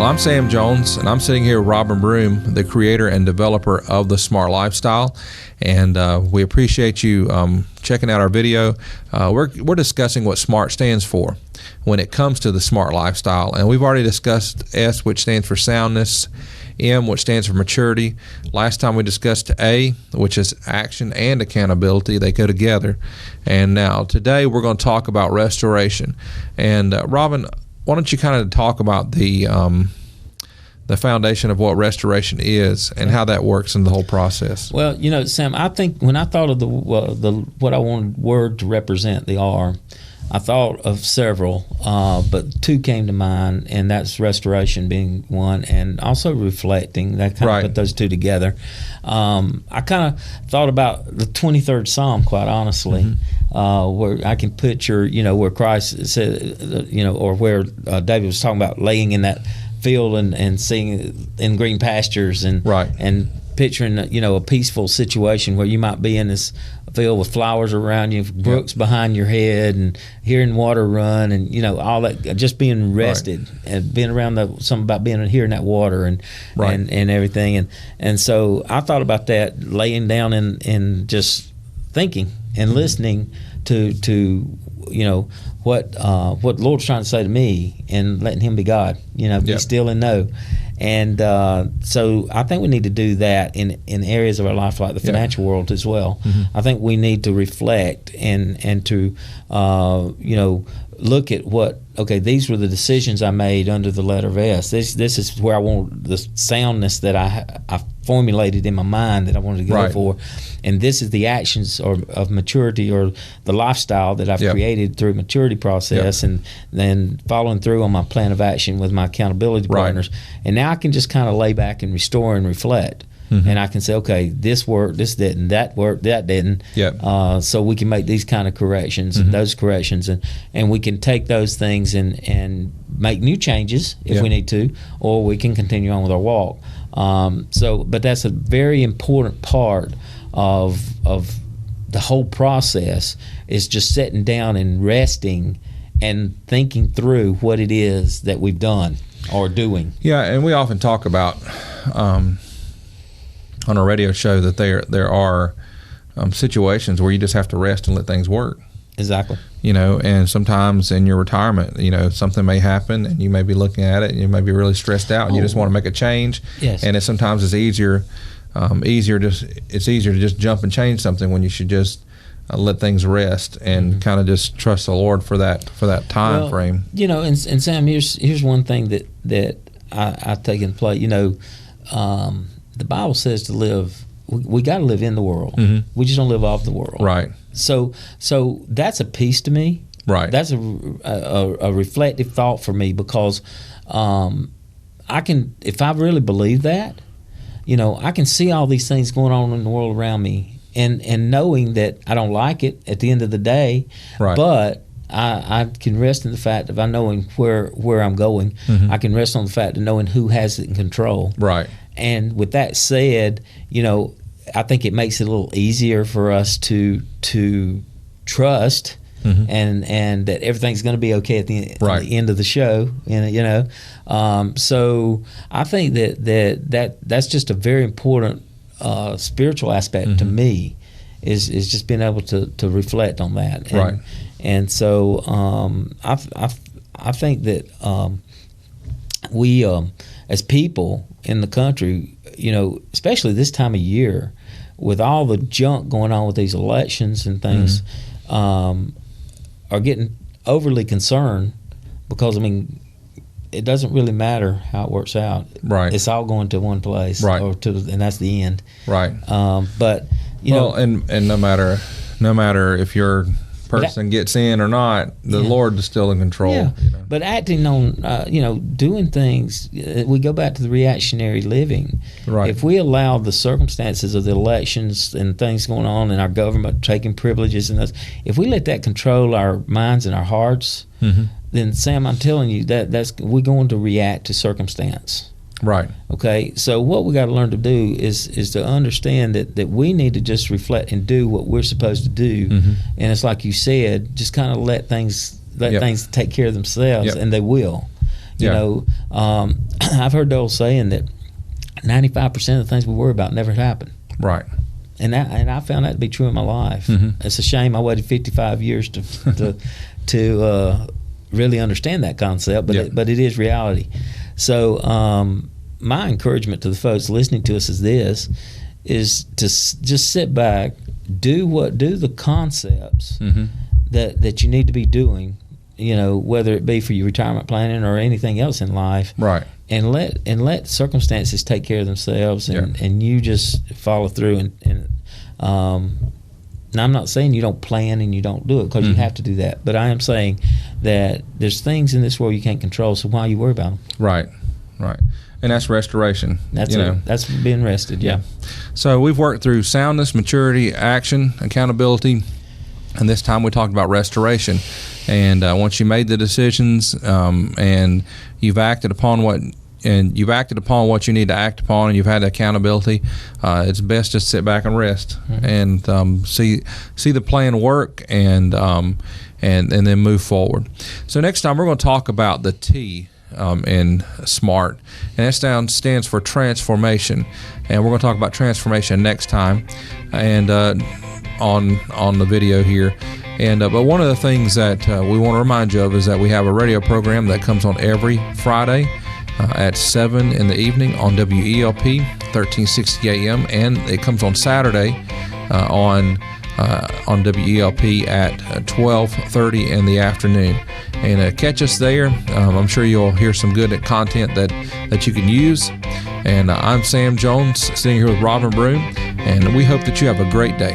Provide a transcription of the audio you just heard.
I'm Sam Jones, and I'm sitting here with Robin Broom, the creator and developer of the Smart Lifestyle, and we appreciate you checking out our video. We're discussing what SMART stands for when it comes to the Smart Lifestyle, and we've already discussed S, which stands for soundness, M, which stands for maturity. Last time we discussed A, which is action and accountability. They go together. And now today we're going to talk about restoration. And Robin, why don't you kind of talk about the foundation of what restoration is and how that works in the whole process? Well, you know, Sam, I think when I thought of the what I wanted word to represent, the R, I thought of several, but two came to mind, and that's restoration being one, and also reflecting. That kind of put those two together. I kind of thought about the 23rd Psalm, quite honestly, where I can picture, you know, where Christ said, you know, or where David was talking about laying in that field and seeing in green pastures and picturing, you know, a peaceful situation where you might be in this field with flowers around you, brooks behind your head, and hearing water run, and you know, all that, just being rested and being around something about being hearing that water and everything, and so I thought about that, laying down and just thinking and listening to you know what the Lord's trying to say to me, and letting Him be God, you know, be still and know. And so I think we need to do that in areas of our life like the financial world as well. I think we need to reflect and to you know, look at these were the decisions I made under the letter of S. This is where I want the soundness that I formulated in my mind that I wanted to go for, and this is the actions of maturity, or the lifestyle that I've created through maturity process, and then following through on my plan of action with my accountability partners. And now I can just kind of lay back and restore and reflect. And I can say, okay, this worked, this didn't, that worked, that didn't. So we can make these kind of corrections and those corrections, and we can take those things and make new changes if we need to, or we can continue on with our walk. But that's a very important part of the whole process, is just sitting down and resting and thinking through what it is that we've done or doing. Yeah, and we often talk about on a radio show that there are situations where you just have to rest and let things work. Exactly. You know, and sometimes in your retirement, you know, something may happen and you may be looking at it and you may be really stressed out and you just want to make a change. Yes. And sometimes it's easier to just jump and change something when you should just let things rest and kind of just trust the Lord for that time frame. You know, and Sam, here's one thing that I take in play. You know, the Bible says to live. We got to live in the world. We just don't live off the world. Right. So that's a piece to me. Right. That's a reflective thought for me, because I can, if I really believe that, you know, I can see all these things going on in the world around me, and knowing that I don't like it at the end of the day, but I can rest in the fact of I knowing where I'm going. I can rest on the fact of knowing who has it in control. Right. And with that said, you know, I think it makes it a little easier for us to trust and that everything's going to be okay at the end of the show. And you know, so I think that's just a very important spiritual aspect to me, is just being able to reflect on that. And, and so I think that we as people in the country, you know, especially this time of year, with all the junk going on with these elections and things, are getting overly concerned, because I mean, it doesn't really matter how it works out. Right. It's all going to one place. Right. And that's the end. Right. But you know, and no matter if your person gets in or not, the Lord is still in control. Yeah. You know? But acting on, you know, doing things, we go back to the reactionary living. Right. If we allow the circumstances of the elections and things going on in our government taking privileges and those, if we let that control our minds and our hearts, then Sam, I'm telling you we're going to react to circumstance. Right. Okay. So what we got to learn to do is to understand that we need to just reflect and do what we're supposed to do. And it's like you said, just kind of let things take care of themselves, and they will. You Yeah. know, I've heard the old saying that 95% of the things we worry about never happen. Right. And I found that to be true in my life. It's a shame I waited 55 years to really understand that concept, but Yep. but it is reality. So my encouragement to the folks listening to us is to just sit back, do the concepts that you need to be doing, you know, whether it be for your retirement planning or anything else in life. Right. And let circumstances take care of themselves, and you just follow through. And now I'm not saying you don't plan and you don't do it, because you have to do that. But I am saying that there's things in this world you can't control, so why you worry about them? Right. Right. And that's restoration. That's you it. know. That's being rested. Yeah. So we've worked through soundness, maturity, action, accountability, and this time we talked about restoration. And once you made the decisions and you've acted upon what you need to act upon, and you've had accountability, it's best to sit back and rest and see the plan work and then move forward. So next time we're going to talk about the T in SMART, and that stands for transformation, and we're going to talk about transformation next time and on the video here. And but one of the things that we want to remind you of is that we have a radio program that comes on every Friday at 7 in the evening on WELP 1360 AM, and it comes on Saturday on WELP at 12:30 in the afternoon. And catch us there. I'm sure you'll hear some good content that you can use. And I'm Sam Jones, sitting here with Robin Broom, and we hope that you have a great day.